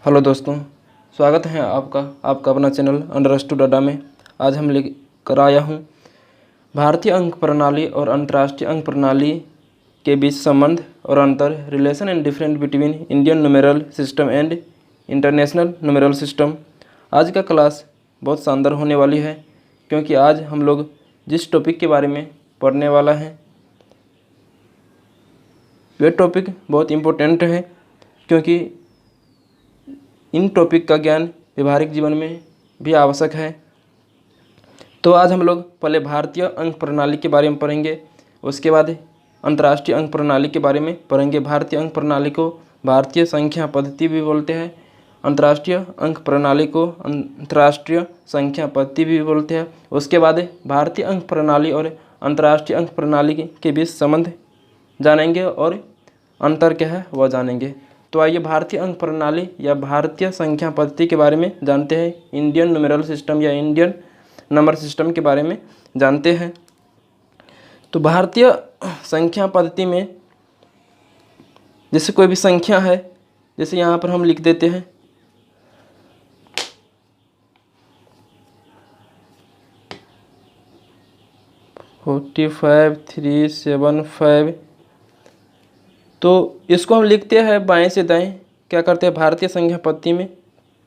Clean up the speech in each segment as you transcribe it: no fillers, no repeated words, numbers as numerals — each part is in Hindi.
हेलो दोस्तों, स्वागत है आपका अपना चैनल अंडरस्टूड अड्डा में। आज हम लेकर आया हूँ भारतीय अंक प्रणाली और अंतर्राष्ट्रीय अंक प्रणाली के बीच संबंध और अंतर, relation and difference between Indian numeral system and international numeral system. आज का क्लास बहुत शानदार होने वाली है, क्योंकि आज हम लोग जिस टॉपिक के बारे में पढ़ने वाला है वह टॉपिक बहुत इम्पोर्टेंट है, क्योंकि इन टॉपिक का ज्ञान व्यवहारिक जीवन में भी आवश्यक है। तो आज हम लोग पहले भारतीय अंक प्रणाली के बारे में पढ़ेंगे, उसके बाद अंतर्राष्ट्रीय अंक प्रणाली के बारे में पढ़ेंगे। भारतीय अंक प्रणाली को भारतीय संख्या पद्धति भी बोलते हैं, अंतर्राष्ट्रीय अंक प्रणाली को अंतर्राष्ट्रीय संख्या पद्धति भी बोलते हैं। उसके बाद भारतीय अंक प्रणाली और अंतर्राष्ट्रीय अंक प्रणाली के बीच संबंध जानेंगे और अंतर क्या है वह जानेंगे। तो आइए भारतीय अंक प्रणाली या भारतीय संख्या पद्धति के बारे में जानते हैं, इंडियन न्यूमेरल सिस्टम या इंडियन नंबर सिस्टम के बारे में जानते हैं। तो भारतीय संख्या पद्धति में जैसे कोई भी संख्या है, जैसे यहाँ पर हम लिख देते हैं 45,375, तो इसको हम लिखते हैं बाएं से दाएं। क्या करते हैं भारतीय संख्या पद्धति में,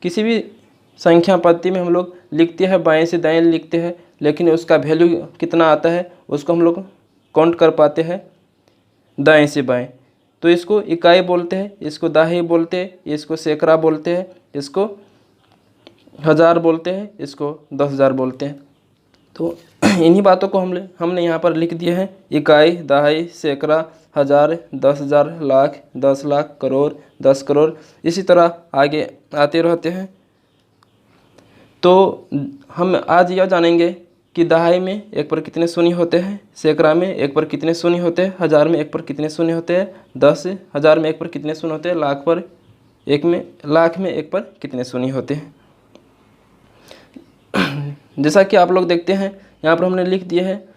किसी भी संख्या पद्धति में हम लोग लिखते हैं बाएं से दाएं लिखते हैं, लेकिन उसका वैल्यू कितना आता है उसको हम लोग काउंट कर पाते हैं दाएं से बाएं। तो इसको इकाई बोलते हैं, इसको दहाई बोलते हैं, इसको सैकड़ा बोलते हैं, इसको हज़ार बोलते हैं, इसको 10,000 बोलते हैं। तो इन्हीं बातों को हमने यहाँ पर लिख दिए हैं, इकाई, दहाई, सैकड़ा, हज़ार, 10,000, लाख, 10 लाख, करोड़, 10 करोड़, इसी तरह आगे आते रहते हैं। तो हम आज यह जानेंगे कि दहाई में एक पर कितने शून्य होते हैं, सैकड़ा में एक पर कितने शून्य होते हैं, हज़ार में एक पर कितने शून्य होते हैं, 10,000 में एक पर कितने शून्य होते हैं, लाख में एक पर कितने शून्य होते हैं। जैसा कि आप लोग देखते हैं यहाँ पर हमने लिख दिए हैं।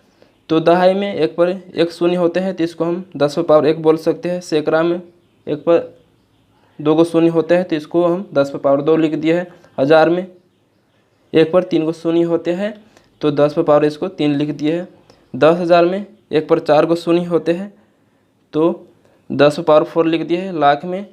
तो दहाई में एक पर एक शून्य होते हैं, तो इसको हम 10⁻1 बोल सकते हैं। सैकड़ा में एक पर 2 शून्य होते हैं, तो इसको हम 10⁻2 लिख दिए हैं। हज़ार में एक पर 3 शून्य होते हैं, तो 10⁻3 लिख दिए हैं। 10,000 में एक पर 4 शून्य होते हैं, तो 10⁻4 लिख दिए हैं। लाख में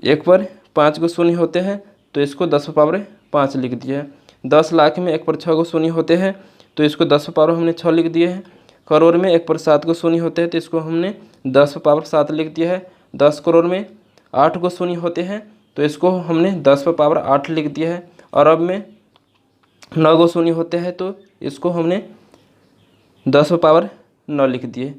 एक पर 5 शून्य होते हैं, तो इसको 10⁻5 लिख दिए हैं। 10 लाख में एक पर 6 शून्य होते हैं, तो इसको 10⁻हमने 6 लिख दिए हैं। करोड़ में एक पर 7 शून्य होते हैं, तो इसको हमने 10⁻7 लिख दिया है। 10 करोड़ में 8 शून्य होते हैं, तो इसको हमने 10⁻8 लिख दिया है। अरब में 9 शून्य होते हैं, तो इसको हमने 10⁻9 लिख दिए।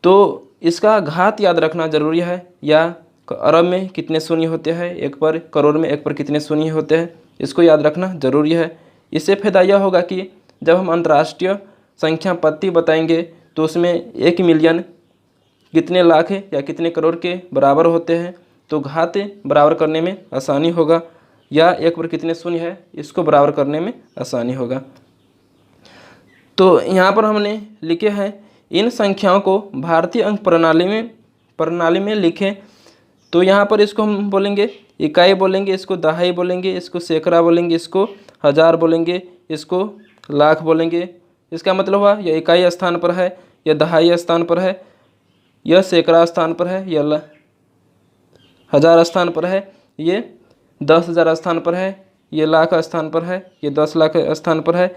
तो इसका घात याद रखना जरूरी है, या अरब में कितने शून्य होते हैं एक पर, करोड़ में एक पर कितने शून्य होते हैं, इसको याद रखना जरूरी है। इससे फायदा यह होगा कि जब हम अंतर्राष्ट्रीय संख्या पद्धति बताएंगे तो उसमें 1 मिलियन कितने लाख या कितने करोड़ के बराबर होते हैं, तो घात बराबर करने में आसानी होगा, या एक पर कितने शून्य है इसको बराबर करने में आसानी होगा। तो यहाँ पर हमने लिखे हैं इन संख्याओं को भारतीय अंक प्रणाली में लिखें। तो यहाँ पर इसको हम बोलेंगे इकाई बोलेंगे, इसको दहाई बोलेंगे, इसको सैकड़ा बोलेंगे, इसको हज़ार बोलेंगे, इसको लाख बोलेंगे। इसका मतलब हुआ यह इकाई स्थान पर है, यह दहाई स्थान पर है, यह सैकड़ा स्थान पर है, यह हज़ार स्थान पर है, ये 10,000 स्थान पर है, ये लाख स्थान पर है, ये 10 लाख स्थान पर है,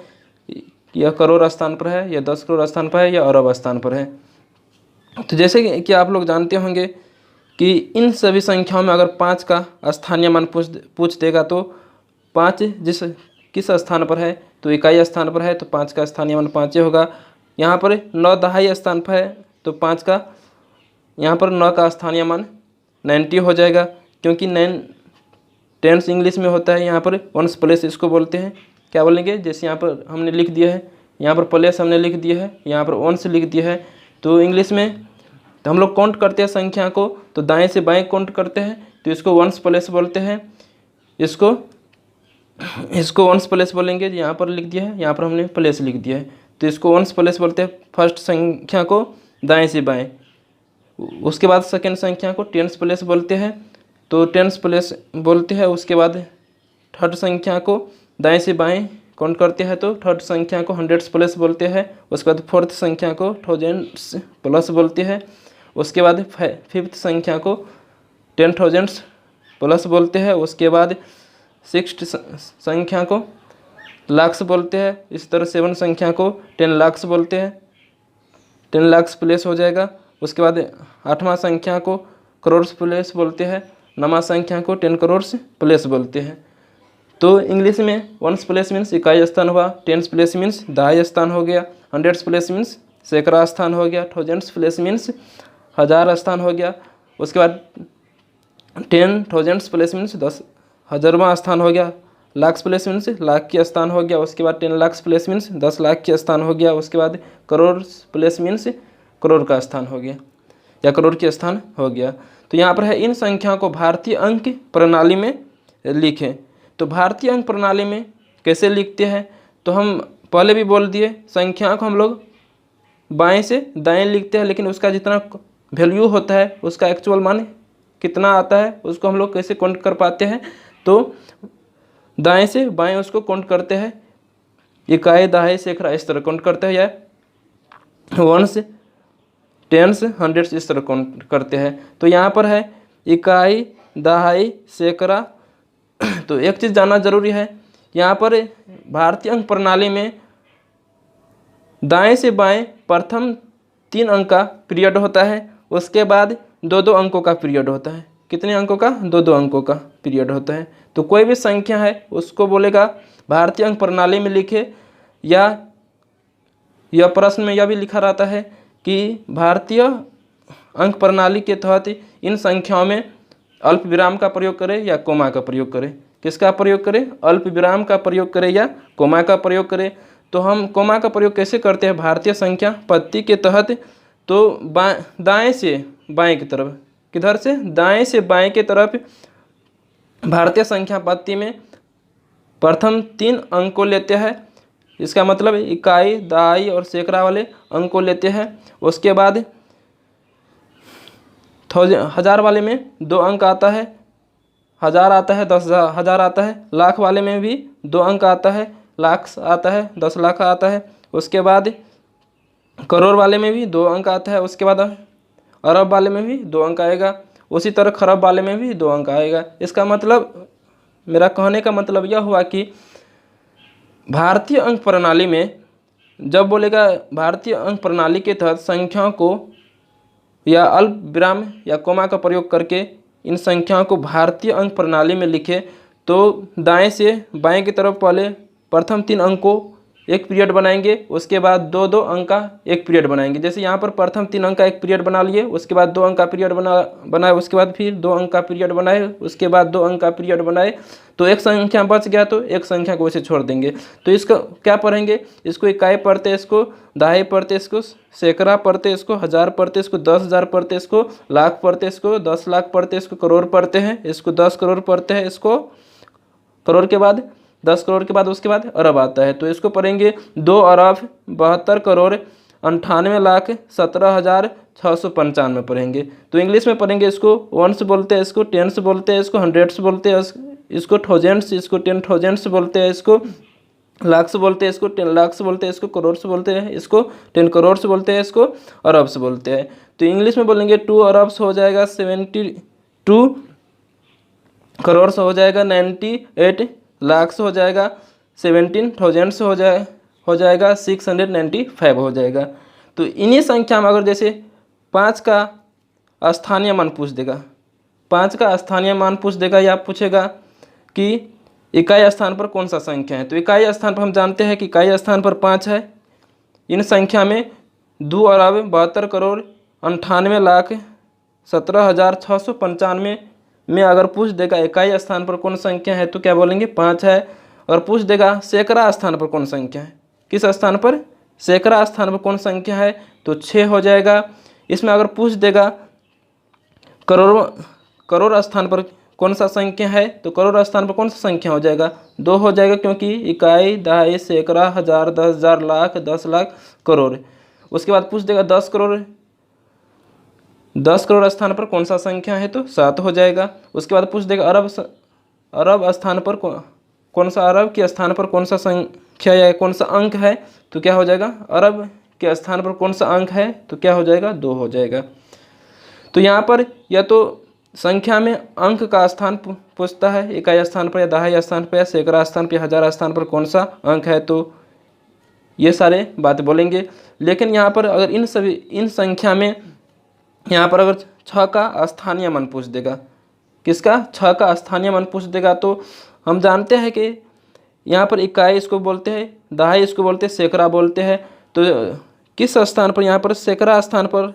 यह करोड़ स्थान पर है, यह 10 करोड़ स्थान पर है, यह अरब स्थान पर है। तो जैसे कि आप लोग जानते होंगे कि इन सभी संख्याओं में अगर 5 का स्थानीय मान पूछ देगा, तो 5 किस स्थान पर है, तो इकाई स्थान पर है, तो 5 का स्थानीय मान 5 होगा। यहाँ पर 9 दहाई स्थान पर है, तो 5 का यहाँ पर 9 का स्थानीय मान 90 हो जाएगा, क्योंकि 9 टेंस इंग्लिश में होता है। यहाँ पर वंस प्लेस इसको बोलते हैं। क्या बोलेंगे, जैसे यहाँ पर हमने लिख दिया है, यहाँ पर प्लेस हमने लिख दिया है, यहाँ पर वंस लिख दिया है। तो इंग्लिश में तो हम लोग काउंट करते हैं संख्या को, तो दाएं से बाएं काउंट करते हैं, तो इसको वंस प्लेस बोलते हैं। इसको वंस प्लेस बोलेंगे, यहाँ पर लिख दिया है, यहाँ पर हमने प्लेस लिख दिया है, तो इसको वंस प्लेस बोलते हैं फर्स्ट संख्या को दाएं से बाएं। उसके बाद सेकेंड संख्या को टेंस प्लेस बोलते हैं, तो टेंस प्लेस बोलते हैं। उसके बाद थर्ड संख्या को दाएं से बाएं काउंट करते हैं तो थर्ड संख्या को हंड्रेड्स प्लस बोलते हैं। उसके बाद फोर्थ संख्या को थाउजेंड्स प्लस बोलते हैं। उसके बाद फिफ्थ संख्या को 10,000 प्लस बोलते हैं। उसके बाद सिक्स्थ संख्या को लाख्स बोलते हैं। इस तरह 7 संख्या को 10 लाख्स बोलते हैं, 10 लाख्स प्लेस हो जाएगा। उसके बाद 8वां संख्या को करोड़ प्लेस बोलते हैं, 9वां संख्या को 10 करोड़ प्लेस बोलते हैं। तो इंग्लिश में वंस प्लेस मीन्स इकाई स्थान हुआ, टेंस प्लेस मीन्स दहाई स्थान हो गया, हंड्रेड्स प्लेस मीन्स सैकड़ा स्थान हो गया, थाउजेंड्स प्लेस मीन्स हज़ार स्थान हो गया। उसके बाद 10,000 प्लेस मीन्स 10,000वां स्थान हो गया, लाख्स प्लेस मीन्स लाख की स्थान हो गया। उसके बाद 10 लाख्स प्लेस मीन्स 10 लाख की स्थान हो गया। उसके बाद करोड़ प्लेस मीन्स करोड़ का स्थान हो गया या करोड़ की स्थान हो गया। तो यहाँ पर है इन संख्याओं को भारतीय अंक प्रणाली में लिखें। तो भारतीय अंक प्रणाली में कैसे लिखते हैं, तो हम पहले भी बोल दिए, संख्या को हम लोग बाएं से दाएं लिखते हैं, लेकिन उसका जितना वैल्यू होता है, उसका एक्चुअल मान कितना आता है, उसको हम लोग कैसे काउंट कर पाते हैं, तो दाएं से बाएं उसको काउंट करते हैं, इकाई दहाई सैकड़ा इस तरह काउंट करते हैं, या वंस टेंस हंड्रेड्स इस तरह काउंट करते हैं। तो यहाँ पर है इकाई दहाई सैकड़ा। तो एक चीज़ जानना जरूरी है, यहाँ पर भारतीय अंक प्रणाली में दाएं से बाएं प्रथम 3 अंक का पीरियड होता है, उसके बाद 2-2 अंकों का पीरियड होता है। कितने अंकों का? 2-2 अंकों का पीरियड होता है। तो कोई भी संख्या है उसको बोलेगा भारतीय अंक प्रणाली में लिखे, या यह प्रश्न में यह भी लिखा रहता है कि भारतीय अंक प्रणाली के तहत इन संख्याओं में अल्प विराम का प्रयोग करें या कोमा का प्रयोग करें। किसका प्रयोग करें? अल्प विराम का प्रयोग करें या कोमा का प्रयोग करें। तो हम कोमा का प्रयोग कैसे करते हैं भारतीय संख्या पद्धति के तहत? तो दाएं से बाएं की तरफ, किधर से? दाएं से बाएं की तरफ भारतीय संख्या पद्धति में प्रथम 3 अंक को लेते हैं। इसका मतलब इकाई दहाई और सैकड़ा वाले अंक को लेते हैं। उसके बाद हज़ार वाले में 2 अंक आता है, 1000 आता है, 10,000 आता है। लाख वाले में भी 2 अंक आता है, लाख आता है, 10 लाख आता है। उसके बाद करोड़ वाले में भी 2 अंक आता है। उसके बाद अरब वाले में भी 2 अंक आएगा। उसी तरह खरब वाले में भी 2 अंक आएगा। इसका मतलब, मेरा कहने का मतलब यह हुआ कि भारतीय अंक प्रणाली में जब बोलेगा भारतीय अंक प्रणाली के तहत संख्याओं को या अल्प विराम या कोमा का प्रयोग करके इन संख्याओं को भारतीय अंक प्रणाली में लिखे, तो दाएं से बाएं की तरफ पहले प्रथम 3 अंक को एक पीरियड बनाएंगे, उसके बाद 2-2 अंक का एक पीरियड बनाएंगे। जैसे यहाँ पर प्रथम 3 अंक का एक पीरियड बना लिए, उसके बाद 2 अंक का पीरियड बनाए, उसके बाद फिर 2 अंक का पीरियड बनाए, उसके बाद 2 अंक का पीरियड बनाए। तो एक संख्या बच गया तो एक संख्या को वैसे छोड़ देंगे। तो इसको क्या पढ़ेंगे? इसको इकाई पढ़ते, इसको दहाई पढ़ते, इसको सैकड़ा पढ़ते, इसको हज़ार पढ़ते, इसको 10,000 पढ़ते, इसको लाख पढ़ते, इसको 10 लाख पढ़ते, इसको करोड़ पढ़ते हैं, इसको 10 करोड़ पढ़ते हैं, इसको करोड़ के बाद 10 करोड़ के बाद उसके बाद अरब आता है। तो इसको पढ़ेंगे 2 अरब 72 करोड़ 98 लाख 17,695 पढ़ेंगे। तो इंग्लिश में पढ़ेंगे, इसको वंस बोलते हैं, इसको टेंस बोलते हैं, इसको हंड्रेड्स बोलते हैं, इसको थाउजेंड्स, इसको 10,000 बोलते हैं, इसको लाख्स बोलते हैं, इसको 10 लाख्स बोलते हैं, इसको करोड़ बोलते हैं, इसको 10 करोड़ बोलते हैं, इसको अरब्स बोलते हैं। तो इंग्लिश में बोलेंगे 2 अरब्स हो जाएगा 72 करोड़ हो जाएगा, 98 लाख्स हो जाएगा, 17,000 हो जाएगा, 695 हो जाएगा। तो इन्हीं संख्या में अगर जैसे 5 का स्थानीय मान पूछ देगा, 5 का स्थानीय मान पूछ देगा, या पूछेगा कि इकाई स्थान पर कौन सा संख्या है, तो इकाई स्थान पर हम जानते हैं कि इकाई स्थान पर 5 है। इन संख्या में 2 अरब 72 करोड़ 98 लाख 17,695 में अगर पूछ देगा इकाई स्थान पर कौन संख्या है, तो क्या बोलेंगे? 5 है। और पूछ देगा सैकड़ा स्थान पर कौन संख्या है, किस स्थान पर? सैकड़ा स्थान पर कौन संख्या है, तो 6 हो जाएगा। इसमें अगर पूछ देगा करोड़ स्थान पर कौन सा संख्या है, तो करोड़ स्थान पर कौन सा संख्या हो जाएगा? 2 हो जाएगा, क्योंकि इकाई दहाई सैकड़ा हज़ार 10,000 लाख 10 लाख करोड़। उसके बाद पूछ देगा 10 करोड़ 10 करोड़ स्थान पर कौन सा संख्या है, तो 7 हो जाएगा। उसके बाद पूछ देगा अरब स्थान पर कौन सा, अरब के स्थान पर कौन सा संख्या या कौन सा अंक है, तो क्या हो जाएगा, अरब के स्थान पर कौन सा अंक है, तो क्या हो जाएगा, 2 हो जाएगा। तो यहाँ पर या तो संख्या में अंक का स्थान पूछता है, इकाई स्थान पर या दहाई स्थान पर या सैकड़ा स्थान पर, हजार स्थान पर कौन सा अंक है, तो ये सारे बातें बोलेंगे। लेकिन यहाँ पर अगर इन संख्या में यहाँ पर अगर 6 का स्थानीय मान पूछ देगा, किसका, 6 का स्थानीय मान पूछ देगा, तो हम जानते हैं कि यहाँ पर इकाई इसको बोलते हैं, दहाई इसको बोलते हैं, सैकड़ा बोलते हैं। तो किस स्थान पर, यहाँ पर सैकड़ा स्थान पर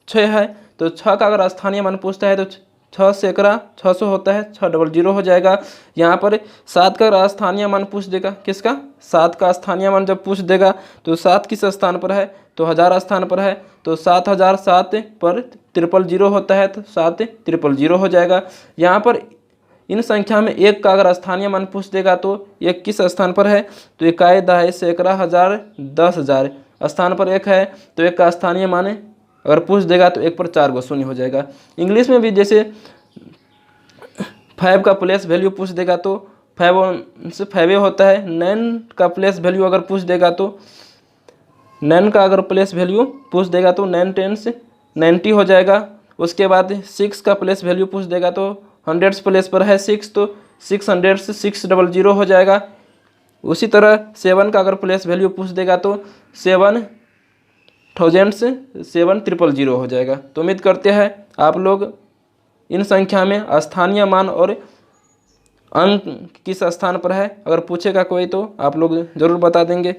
6 है, तो 6 का अगर स्थानीय मान पूछता है तो 6 सैकड़ा 600 होता है, 600 हो जाएगा। यहाँ पर 7 का स्थानीय मान पूछ देगा, किसका, 7 का स्थानीय मान जब पूछ देगा तो 7 किस स्थान पर है, तो 1000 स्थान पर है, तो 7000 7 पर 000 होता है, तो 7 हो जाएगा। यहाँ पर इन संख्या में 1 का अगर स्थानीय मान पूछ देगा तो 1 किस स्थान पर है, तो इकाई दहाई सैकड़ा हजार 10,000 स्थान पर 1 है, तो 1 का स्थानीय मान अगर पूछ देगा तो 1 पर 4 गो शून्य हो जाएगा। इंग्लिश में भी जैसे 5 का प्लेस वैल्यू पूछ देगा तो 5 से 5 होता है। 9 का प्लेस वैल्यू अगर पूछ देगा तो 9 का अगर प्लेस वैल्यू पूछ देगा तो 9 10 90 हो जाएगा। उसके बाद 6 का प्लेस वैल्यू पूछ देगा तो 100 प्लेस पर है 6, तो 600 से 600 हो जाएगा। उसी तरह 7 का अगर प्लेस वैल्यू पूछ देगा तो 7000 से 7000 हो जाएगा। तो उम्मीद करते हैं आप लोग इन संख्या में स्थानीय मान और अंक किस स्थान पर है, अगर पूछेगा कोई तो आप लोग ज़रूर बता देंगे।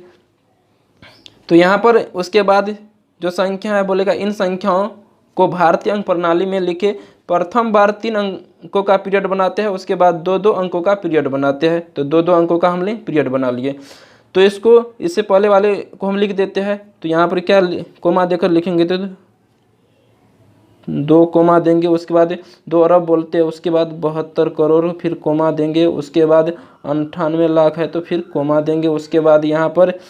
तो यहाँ पर उसके बाद जो संख्या है बोलेगा इन संख्याओं को भारतीय अंक प्रणाली में लिखे। प्रथम बार 3 अंकों का पीरियड बनाते हैं, उसके बाद 2-2 अंकों का पीरियड बनाते हैं। तो 2-2 अंकों का हमने पीरियड बना लिए। तो इससे पहले वाले को हम लिख देते हैं। तो यहाँ पर क्या कोमा देकर लिखेंगे, तो 2 कोमा देंगे, उसके बाद 2 अरब बोलते हैं, उसके बाद 72 करोड़, फिर कोमा देंगे, उसके बाद 98 लाख है तो फिर कोमा देंगे, उसके बाद यहाँ पर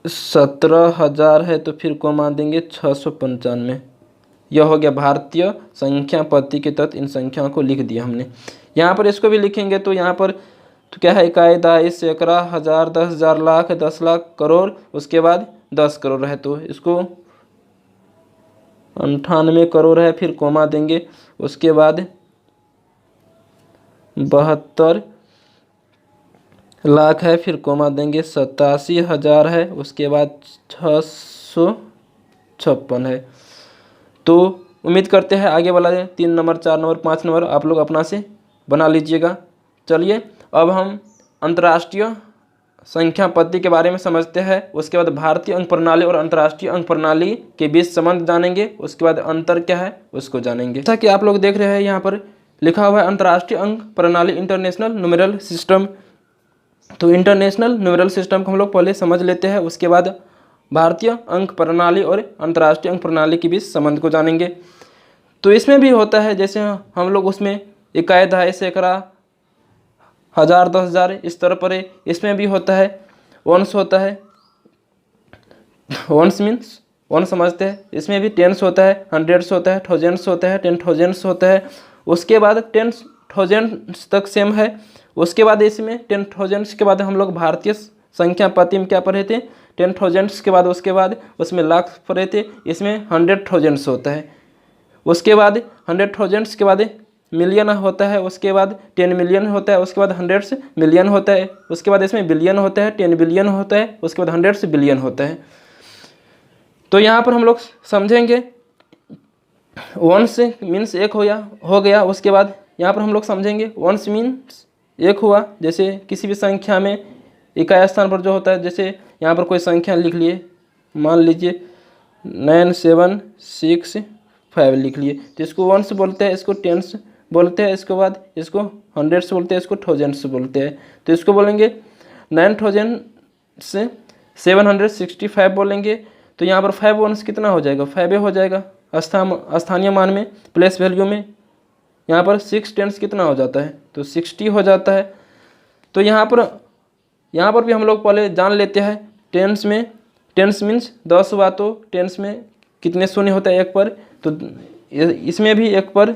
17,000 है तो फिर कोमा देंगे 695। यह हो गया भारतीय संख्या पद्धति के तहत इन संख्याओं को लिख दिया हमने। यहाँ पर इसको भी लिखेंगे तो यहाँ पर तो क्या है, इकाई दहाई सैकड़ा हजार 10,000 लाख 10 लाख करोड़, उसके बाद 10 करोड़ है तो इसको 98 करोड़ है, फिर कोमा देंगे, उसके बाद 72 लाख है, फिर कोमा देंगे, 87,000 है, उसके बाद 656 है। तो उम्मीद करते हैं आगे वाला 3 नंबर 4 नंबर 5 नंबर आप लोग अपना से बना लीजिएगा। चलिए अब हम अंतर्राष्ट्रीय संख्या पद्धति के बारे में समझते हैं। उसके बाद भारतीय अंक प्रणाली और अंतर्राष्ट्रीय अंक प्रणाली के बीच संबंध जानेंगे। उसके बाद अंतर क्या है उसको जानेंगे। जैसा कि आप लोग देख रहे हैं यहाँ पर लिखा हुआ है अंतर्राष्ट्रीय अंक प्रणाली, इंटरनेशनल न्यूमेरल सिस्टम। तो इंटरनेशनल न्यूमेरल सिस्टम को हम लोग पहले समझ लेते हैं, उसके बाद भारतीय अंक प्रणाली और अंतर्राष्ट्रीय अंक प्रणाली के बीच संबंध को जानेंगे। तो इसमें भी होता है जैसे हम लोग उसमें इकाई दहाई सैकड़ा हजार 10,000 इस तरह पर है। इसमें भी होता है वंश होता है, वंश मीन्स वन समझते हैं। इसमें भी टेंस होता है, हंड्रेड्स होता है, थाउजेंड्स होता है, 10,000 होता है। उसके बाद 10,000 तक सेम है। उसके बाद इसमें 10,000 के बाद हम लोग भारतीय संख्या पद्धति में क्या पढ़े थे, 10,000 के बाद उसके बाद उसमें लाख पढ़े थे। इसमें 100,000 होता है। उसके बाद 100,000 के बाद मिलियन होता है, उसके बाद 10 मिलियन होता है, उसके बाद 100 मिलियन होता है, उसके बाद इसमें बिलियन होता है, 10 बिलियन होता है, उसके बाद 100 बिलियन होता है। तो यहाँ पर हम लोग समझेंगे वंश मीन्स एक हो गया। उसके बाद यहाँ पर हम लोग समझेंगे वंश मीन्स एक हुआ, जैसे किसी भी संख्या में इकाई स्थान पर जो होता है, जैसे यहाँ पर कोई संख्या लिख लिए, मान लीजिए 9765 लिख लिए, तो इसको वंश बोलते हैं, इसको टेंस बोलते हैं, इसके बाद इसको 100 बोलते हैं, इसको 1000 बोलते हैं। तो इसको बोलेंगे 9000 से 765 बोलेंगे। तो यहाँ पर 5 वंश कितना हो जाएगा, 5 हो जाएगा। स्थानीय मान में प्लेस वैल्यू में यहाँ पर 6 टेंस कितना हो जाता है, तो 60 हो जाता है। तो यहाँ पर भी हम लोग पहले जान लेते हैं टेंस में, टेंस मीन्स 10 हुआ तो टेंस में कितने शून्य होता है 1 पर, तो इसमें भी 1 पर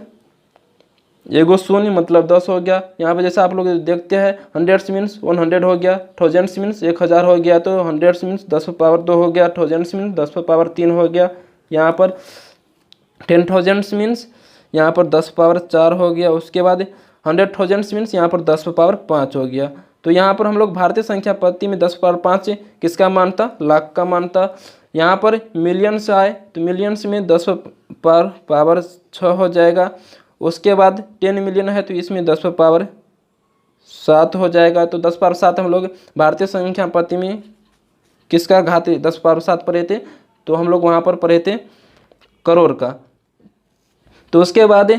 एगो शून्य मतलब 10 हो गया। यहाँ पर जैसा आप लोग देखते हैं, हंड्रेड्स मीन्स 100 हो गया, थाउजेंड्स मीन्स 1000 हो गया, तो हंड्रेड्स मीन्स 10⁻2 हो गया, थाउजेंड्स मीन्स 10⁻3 हो गया। यहाँ पर 10,000 मीन्स यहाँ पर 10⁻4 हो गया। उसके बाद 100,000 मीन्स यहाँ पर 10⁻5 हो गया। तो यहाँ पर हम लोग भारतीय संख्या पत्ती में 10⁻5 किसका मान था, लाख का मान था। यहाँ पर मिलियंस आए तो मिलियंस में 10⁻6 हो जाएगा। उसके बाद 10 मिलियन है तो इसमें 10⁻7 हो जाएगा। तो 10⁻7 हम लोग भारतीय संख्या पत्ती में किसका घात 10⁻7 पढ़े थे, तो हम लोग वहाँ पर पढ़े थे करोड़ का। तो उसके बाद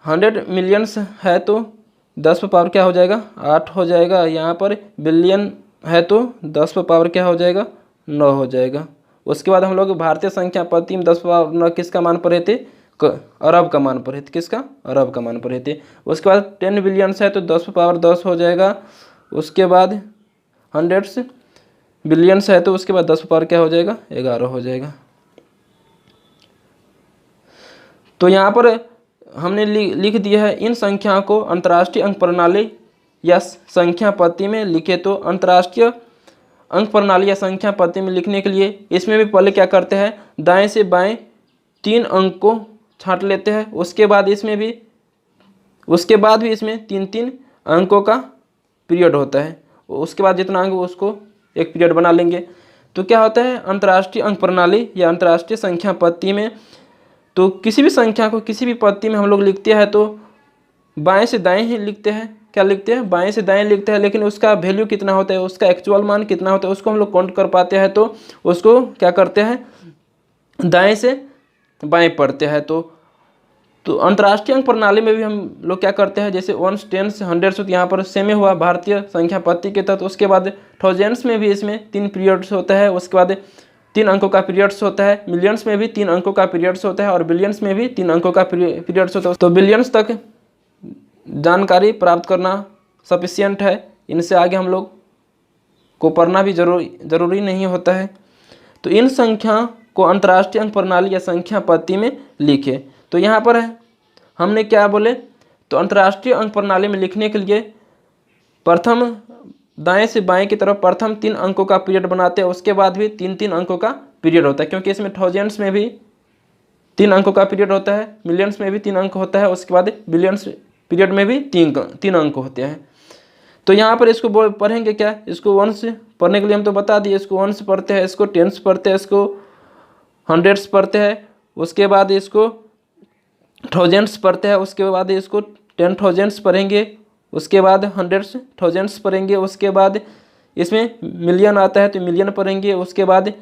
100 मिलियंस है तो 10 क्या हो जाएगा 8 हो जाएगा। यहाँ पर बिलियन है तो 10 क्या हो जाएगा 9 हो जाएगा। उसके बाद हम लोग भारतीय संख्या पत्ती में 10⁻9 किसका मान पढ़े थे, अरब का मान पढ़े थे, किसका, अरब का मान पढ़े थे। उसके बाद 10 बिलियंस है तो 10⁻10 हो जाएगा। उसके बाद 100 बिलियंस है तो उसके बाद 10 क्या हो जाएगा 11 हो जाएगा। तो यहाँ पर हमने लिख दिया है इन संख्याओं को अंतर्राष्ट्रीय अंक प्रणाली या संख्या पत्ती में लिखे। तो अंतर्राष्ट्रीय अंक प्रणाली या संख्या पत्ती में लिखने के लिए इसमें भी पहले क्या करते हैं, दाएं से बाएं 3 अंक को छांट लेते हैं। उसके बाद भी इसमें 3-3 अंकों का पीरियड होता है। उसके बाद जितना अंक उसको एक पीरियड बना लेंगे। तो क्या होता है अंतर्राष्ट्रीय अंक प्रणाली या अंतर्राष्ट्रीय संख्या पत्ती में, तो किसी भी संख्या को किसी भी पत्ती में हम लोग लिखते हैं तो बाएं से दाएं ही लिखते हैं। क्या लिखते हैं, बाएं से दाएं लिखते हैं, लेकिन उसका वैल्यू कितना होता है, उसका एक्चुअल मान कितना होता है उसको हम लोग काउंट कर पाते हैं। तो उसको क्या करते हैं, दाएं से बाएं पढ़ते हैं। तो अंतर्राष्ट्रीय अंक प्रणाली में भी हम लोग क्या करते हैं, जैसे 1s 10s 100s तो यहाँ पर सेम ही हुआ भारतीय संख्या पत्ती के तहत। उसके बाद थाउजेंड्स में भी इसमें 3 पीरियड्स होता है। उसके बाद 3 अंकों का पीरियड्स होता है। मिलियंस में भी 3 अंकों का पीरियड्स होता है और बिलियंस में भी 3 अंकों का पीरियड्स होता है। तो बिलियंस तक जानकारी प्राप्त करना सफिशिएंट है। इनसे आगे हम लोग को पढ़ना भी जरूरी नहीं होता है। तो इन संख्या को अंतर्राष्ट्रीय अंक प्रणाली या संख्या पत्ती में लिखे। तो यहाँ पर है हमने क्या बोले, तो अंतर्राष्ट्रीय अंक प्रणाली में लिखने के लिए प्रथम दाएं से बाएं की तरफ प्रथम 3 अंकों का पीरियड बनाते हैं। उसके बाद भी 3-3 अंकों का पीरियड होता है, क्योंकि इसमें थाउजेंड्स में भी 3 अंकों का पीरियड होता है, मिलियंस में भी 3 अंक होता है। उसके बाद बिलियंस पीरियड में भी 3 अंक होते हैं। तो यहाँ पर इसको पढ़ेंगे क्या, इसको 1s पढ़ने के लिए हम तो बता दिए, इसको 1s पढ़ते हैं, इसको 10s पढ़ते हैं, इसको 100s पढ़ते हैं। उसके बाद इसको थाउजेंड्स पढ़ते हैं। उसके बाद इसको 10,000s पढ़ेंगे। उसके बाद 100s थाउजेंड्स पढ़ेंगे। उसके बाद इसमें मिलियन आता है तो मिलियन पढ़ेंगे। उसके बाद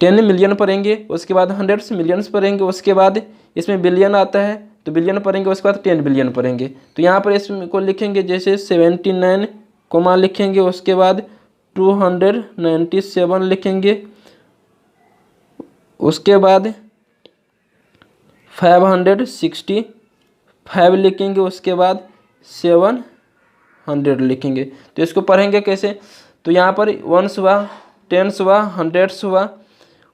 10 मिलियन पढ़ेंगे। उसके बाद 100s मिलियंस पढ़ेंगे। उसके बाद इसमें बिलियन आता है तो बिलियन पढ़ेंगे। उसके बाद 10 बिलियन पढ़ेंगे। तो यहाँ पर इसको लिखेंगे जैसे 79 कोमा लिखेंगे। उसके बाद 297 लिखेंगे। उसके बाद 565 लिखेंगे। उसके बाद 700 लिखेंगे। तो इसको पढ़ेंगे कैसे, तो यहाँ पर 1s हुआ, 10s हुआ, 100s हुआ,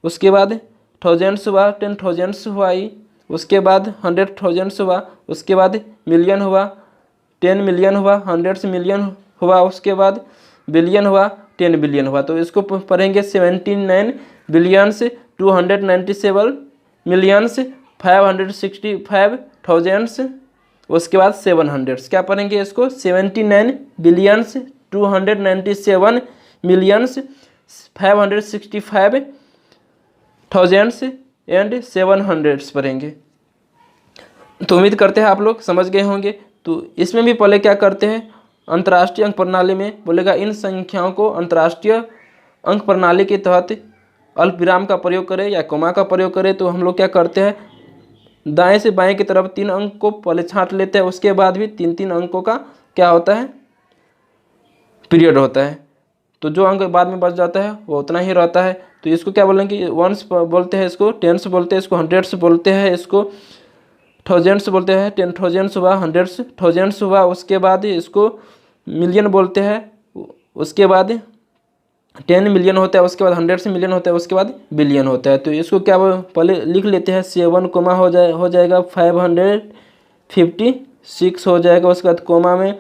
उसके बाद थाउजेंड्स हुआ, 10,000s हुआ ही, उसके बाद 100,000s हुआ, उसके बाद मिलियन हुआ, 10 मिलियन हुआ, 100 मिलियन हुआ, उसके बाद बिलियन हुआ, 10 बिलियन हुआ। तो इसको पढ़ेंगे 79 बिलियंस, 297 मिलियंस, 565,000s, उसके बाद 700s। क्या पढ़ेंगे इसको, 79 billions, 297 millions, 565,000s and 700s पढ़ेंगे। तो उम्मीद करते हैं आप लोग समझ गए होंगे। तो इसमें भी पहले क्या करते हैं, अंतर्राष्ट्रीय अंक प्रणाली में बोलेगा इन संख्याओं को अंतर्राष्ट्रीय अंक प्रणाली के तहत अल्पविराम का प्रयोग करें या कोमा का प्रयोग करें। तो हम लोग क्या करते हैं, दाएं से बाएं की तरफ 3 अंक को पहले छांट लेते हैं। उसके बाद भी 3-3 अंकों का क्या होता है, पीरियड होता है। तो जो अंक बाद में बच जाता है वो उतना ही रहता है। तो इसको क्या बोलेंगे, 1s बोलते हैं, इसको 10s बोलते हैं, इसको 100s बोलते हैं, इसको थाउजेंड्स बोलते हैं, 10,000s हुआ, 100,000s हुआ। उसके बाद इसको मिलियन बोलते हैं। उसके बाद 10 मिलियन होता है, उसके बाद 100 से मिलियन होता है, उसके बाद बिलियन होता है। तो इसको क्या पहले लिख लेते हैं, 7 कोमा हो जाएगा 556 हो जाएगा, उसके बाद कोमा में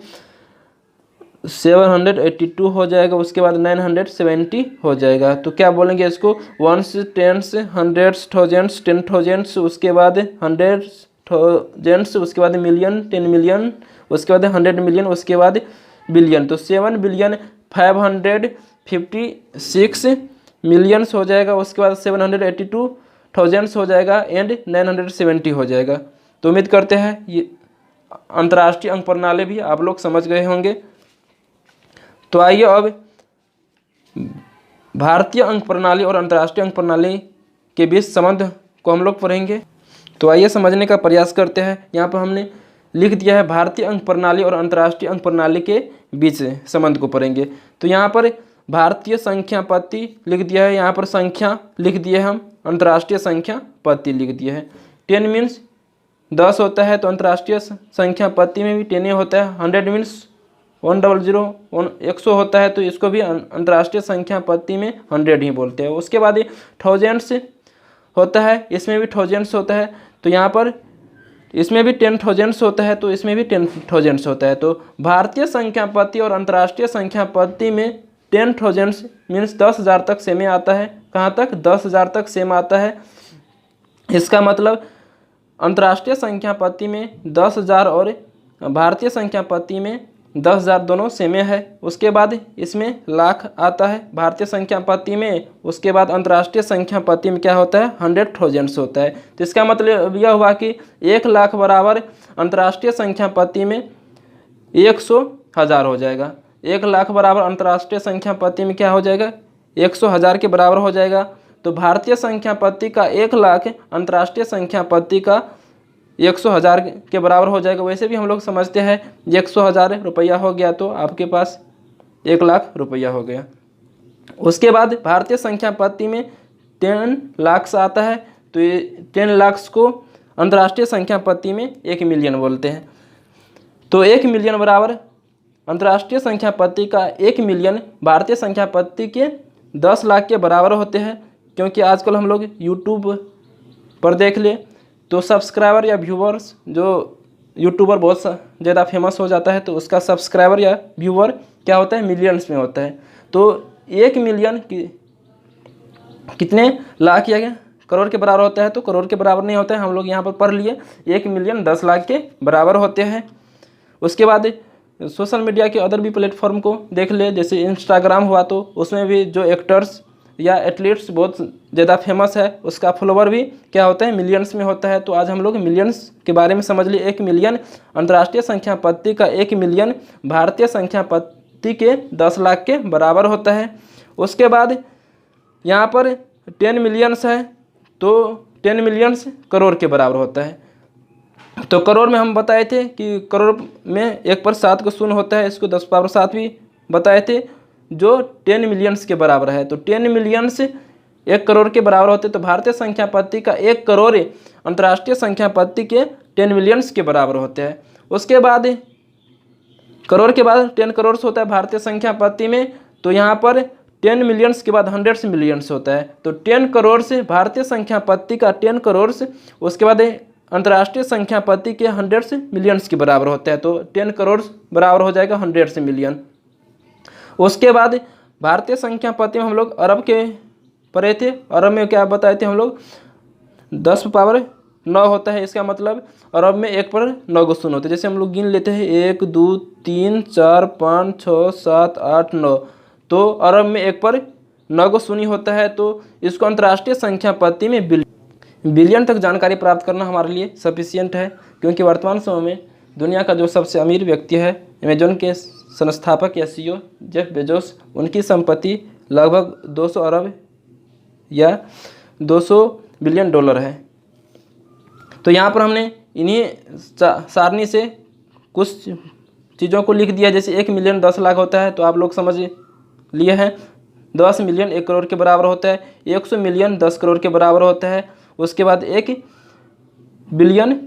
782 हो जाएगा, उसके बाद 970 हो जाएगा। तो क्या बोलेंगे इसको, 1s 10s 100s 1000s 10,000s, उसके बाद 100,000s, उसके बाद मिलियन 10 मिलियन, उसके बाद 100 मिलियन, उसके बाद बिलियन। तो 7 बिलियन 556 मिलियंस हो जाएगा, उसके बाद 782,000 हो जाएगा एंड 970 हो जाएगा। तो उम्मीद करते हैं ये अंतर्राष्ट्रीय अंक प्रणाली भी आप लोग समझ गए होंगे। तो आइए अब भारतीय अंक प्रणाली और अंतर्राष्ट्रीय अंक प्रणाली के बीच संबंध को हम लोग पढ़ेंगे। तो आइए समझने का प्रयास करते हैं। यहाँ पर हमने लिख दिया है भारतीय अंक प्रणाली और अंतर्राष्ट्रीय अंक प्रणाली के बीच संबंध को पढ़ेंगे। तो यहाँ पर भारतीय संख्या पत्ति लिख दिया है, यहाँ पर संख्या लिख दिए हम, अंतर्राष्ट्रीय संख्या पत्ति लिख दिया है। 10 मीन्स 10 होता है, तो अंतर्राष्ट्रीय संख्या पत्ति में भी 10 होता है। 100 मीन्स 100 100 होता है, तो इसको भी अंतर्राष्ट्रीय संख्या पत्ति में 100 ही बोलते हैं। उसके बाद 1000s होता है, इसमें भी 1000s होता है, तो यहाँ पर इसमें भी 10,000s होता है, तो इसमें भी 10,000s होता है। तो भारतीय संख्या पत्ति और अंतर्राष्ट्रीय संख्या पत्ति में 10,000s मीन्स 10,000 तक सेम आता है। कहाँ तक, 10,000 तक सेम आता है। इसका मतलब अंतर्राष्ट्रीय संख्या पत्ति में 10,000 और भारतीय संख्या पत्ति में 10,000 दोनों सेम है। उसके बाद इसमें लाख आता है भारतीय संख्या पत्ति में, उसके बाद अंतर्राष्ट्रीय संख्या पत्ति में क्या होता है, 100,000 होता है। तो इसका मतलब यह हुआ कि 1 लाख बराबर अंतर्राष्ट्रीय संख्या पत्ति में 100,000 हो जाएगा। 1 लाख बराबर अंतर्राष्ट्रीय संख्या पत्ति में क्या हो जाएगा, 100,000 के बराबर हो जाएगा। तो भारतीय संख्या पत्ति का 1 लाख अंतर्राष्ट्रीय संख्या पत्ति का 100,000 के बराबर हो जाएगा। वैसे भी हम लोग समझते हैं 100,000 रुपया हो गया तो आपके पास 1 लाख रुपया हो गया। उसके बाद भारतीय संख्या पत्ति में 10 लाख आता है, तो ये 10 लाख को अंतर्राष्ट्रीय संख्या पत्ति में 1 मिलियन बोलते हैं। तो 1 मिलियन बराबर अंतर्राष्ट्रीय संख्या पत्ति का 1 मिलियन भारतीय संख्या पत्ति के 10 लाख के बराबर होते हैं। क्योंकि आजकल हम लोग यूट्यूब पर देख ले तो सब्सक्राइबर या व्यूवर्स, जो यूट्यूबर बहुत ज़्यादा फेमस हो जाता है तो उसका सब्सक्राइबर या व्यूवर क्या होता है, मिलियंस में होता है। तो 1 मिलियन कितने लाख या करोड़ के बराबर होता है, तो करोड़ के बराबर नहीं होता है। हम लोग यहाँ पर पढ़ लिए 1 मिलियन 10 लाख के बराबर होते हैं। उसके बाद सोशल मीडिया के अदर भी प्लेटफॉर्म को देख ले, जैसे इंस्टाग्राम हुआ, तो उसमें भी जो एक्टर्स या एथलीट्स बहुत ज़्यादा फेमस है उसका फॉलोवर भी क्या होता है, मिलियंस में होता है। तो आज हम लोग मिलियंस के बारे में समझ लिए। 1 मिलियन अंतर्राष्ट्रीय संख्या पत्ति का 1 मिलियन भारतीय संख्या पत्ति के 10 लाख के बराबर होता है। उसके बाद यहाँ पर 10 मिलियंस है, तो 10 मिलियंस करोड़ के बराबर होता है। तो करोड़ में हम बताए थे कि करोड़ में 1 पर 7 का शून्य होता है, इसको 10 पावर 7 भी बताए थे, जो 10 मिलियंस के बराबर है। तो 10 मिलियंस 1 करोड़ के बराबर होते, तो भारतीय संख्या पत्ति का 1 करोड़ अंतर्राष्ट्रीय संख्या पत्ति के 10 मिलियंस के बराबर होते हैं। उसके बाद करोड़ के बाद 10 करोड़ होता है भारतीय संख्या पत्ति में, तो यहाँ पर 10 मिलियंस के बाद 100 मिलियंस होता है। तो 10 करोड़ से भारतीय संख्या पत्ति का 10 करोड़ से, उसके बाद अंतर्राष्ट्रीय संख्या पत्ति के 100 मिलियंस के बराबर होता है। तो 10 करोड़ बराबर हो जाएगा 100 मिलियन। उसके बाद भारतीय संख्या पत्ति में हम लोग अरब के पढ़े थे। अरब में क्या बताए थे हम लोग, 10 पावर 9 होता है। इसका मतलब अरब में 1 पर 9 को शून्य होते हैं। जैसे हम लोग गिन लेते हैं 1 2 3 4 5 6 7 8 9, तो अरब में 1 पर 9 को शून्य होता है। तो इसको अंतर्राष्ट्रीय संख्या पत्ति में बिलियन तक जानकारी प्राप्त करना हमारे लिए सफिशियंट है। क्योंकि वर्तमान समय में दुनिया का जो सबसे अमीर व्यक्ति है, अमेजोन के संस्थापक या CEO जेफ बेजोस, उनकी संपत्ति लगभग 200 अरब या 200 बिलियन डॉलर है। तो यहाँ पर हमने इन्हीं सारणी से कुछ चीज़ों को लिख दिया। जैसे 1 मिलियन 10 लाख होता है, तो आप लोग समझ लिए हैं। 10 मिलियन 1 करोड़ के बराबर होता है। 100 मिलियन 10 करोड़ के बराबर होता है। उसके बाद 1 बिलियन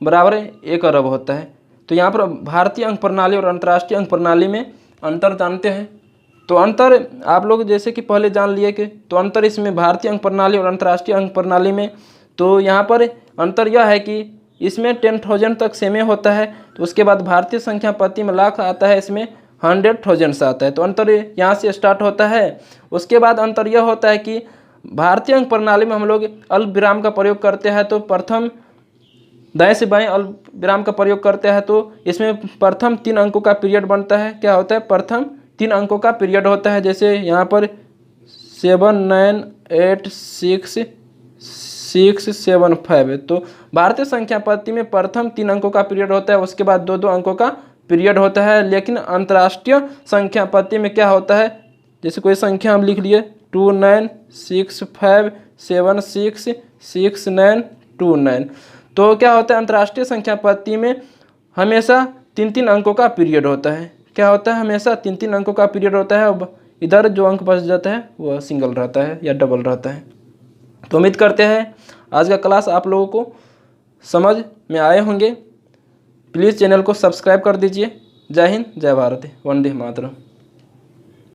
बराबर 1 अरब होता है। तो यहाँ पर भारतीय अंक प्रणाली और अंतर्राष्ट्रीय अंक प्रणाली में अंतर जानते हैं। तो अंतर आप लोग जैसे कि पहले जान लिए कि तो अंतर इसमें भारतीय अंक प्रणाली और अंतर्राष्ट्रीय अंक प्रणाली में, तो यहाँ पर अंतर यह है कि इसमें 10,000 तक सेमे होता है, तो उसके बाद भारतीय संख्या पत्ती में लाख आता है, इसमें 100,000 से आता है। तो अंतर यहाँ से स्टार्ट होता है। उसके बाद अंतर यह होता है कि भारतीय अंक प्रणाली में हम लोग अल्प विराम का प्रयोग करते हैं, तो प्रथम दाएं से बाएं अल्प विराम का प्रयोग करते हैं, तो इसमें प्रथम 3 अंकों का पीरियड बनता है। क्या होता है? प्रथम 3 अंकों का पीरियड होता है। जैसे यहाँ पर 7, 9, 8, 6, 6, 7, 5, तो भारतीय संख्या पत्ती में प्रथम 3 अंकों का पीरियड होता है, उसके बाद 2-2 अंकों का पीरियड होता है। लेकिन अंतर्राष्ट्रीय संख्या पत्ती में क्या होता है? जैसे कोई संख्या हम लिख लिए 2, 9, 6, 5, 7, 6, 6, 9, 2, 9, तो क्या होता है? अंतर्राष्ट्रीय संख्या पत्ती में हमेशा 3-3 अंकों का पीरियड होता है। क्या होता है? हमेशा 3-3 अंकों का पीरियड होता है। अब इधर जो अंक बच जाता है वह सिंगल रहता है या डबल रहता है। तो उम्मीद करते हैं आज का क्लास आप लोगों को समझ में आए होंगे। प्लीज़ चैनल को सब्सक्राइब कर दीजिए। जय हिंद, जय भारत, वंदे मातरम।